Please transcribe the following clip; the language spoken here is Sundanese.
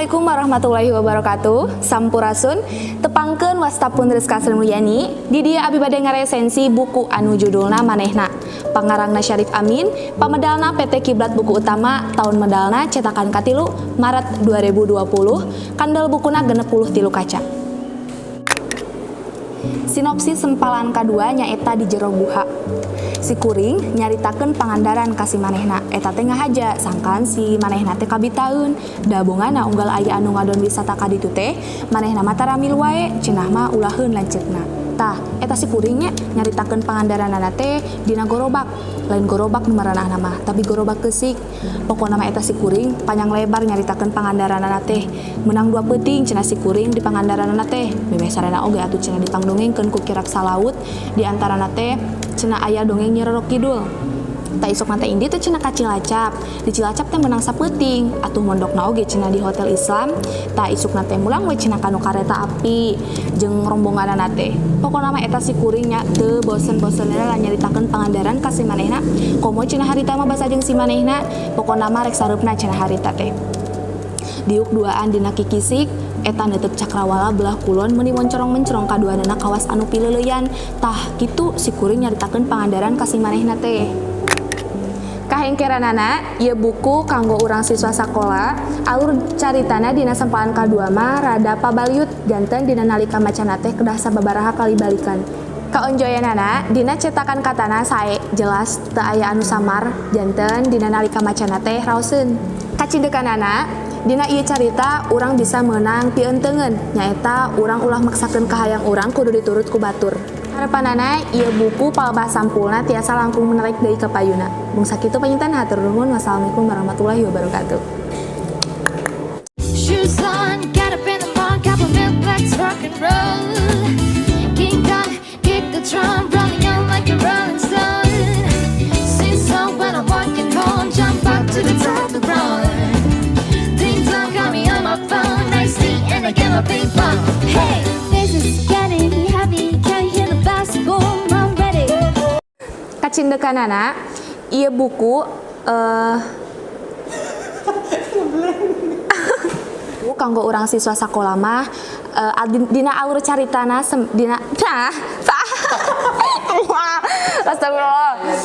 Assalamualaikum warahmatullahi wabarakatuh. Sampurasun, tepangkeun wastapun Rizka Sri Mulyani. Di dia abi bade ngaresensi buku anu judulna Manehna. Pangarangna Syarif Amin, pamedalna PT Kiblat Buku Utama, tahun medalna cetakan katilu Maret 2020, kandel bukuna 63 kaca. Sinopsis sempalan kedua nyaeta di jero guha. Si kuring nyaritakeun pangandaran ka si manehna, eta teh ngahaja sangkan si manehna teh kabitaeun. Dabungana unggal aya anu ngadon wisata ka ditu teh, manehna mah taramil wae, cenah mah ulaheun lanceukna. Tah, eta si kuringnya nyaritakeun pangandaranana teh dina gorobak. Lain gorobak nu maranahna mah, tapi gorobak keusik. Pokona mah eta si kuring panjang lebar nyaritakeun pangandaranana teh. Menang 2 peuting cenah si kuring di pangandaranana teh. Bebeh sarena oge atuh cenah dipangdongengkeun ku kirak salaut, di antarana teh cenah aya dongeng Nyi Roro Kidul. Ta isuk teh indi teh cenah ka Cilacap. Di Cilacap teh menang sapeuting, atuh mondokna oge cenah di Hotel Islam. Ta isuk teh mulang we cenah kanu kareta api jeung rombonganna teh. Pokona mah eta si kuringnya teu bosen-bosenna nyaritakeun pangandaran ka si manehna. Komo cenah harita mah basa jeung si manehna, pokona mah rek sareupna cenah harita teh. Diuk duaan dina kikisik, eta neuteuk cakrawala belah kulon meuni moncorong-mencorong kaduanana kawas anu pileuleyan. Tah kitu si kuring nyaritakeun pangandaran ka si manehna teh. Kahengkeranana, ieu buku kanggo urang siswa sakola. Alur caritana dina sempalan kadua mah rada pabaliut, janten dina nalika macana teh kedah sababaraha kali balikan. Kaonjoyanana dina cetakan katana sae jelas teu aya anu samar, janten dina nalika macana teh raoseun. Kacidekanana dina ieu carita urang bisa meunang pienteungeun, nyaeta urang ulah maksakeun kahayang urang kudu diturut ku batur. Harepanana ieu buku palebah sampulna tiasa langkung menarik deui ka payuna. Mung sakitu panginten hatur nuhun. Wassalamualaikum warahmatullahi wabarakatuh. Shoes on, get up in the morning, couple milk blacks, rock and roll. King Kong, kick the drum, rolling on like a rolling stone. Sing song when I'm walking home, jump up to the top of the road. Ding dong, got me on my phone, nicely, and I get my ping pong. Hey, this is getting heavy, can you hear the bass boom? I'm ready. Kacindekanana, ieu buku kanggo urang siswa sakola mah dina alur caritana dina astagfirullah.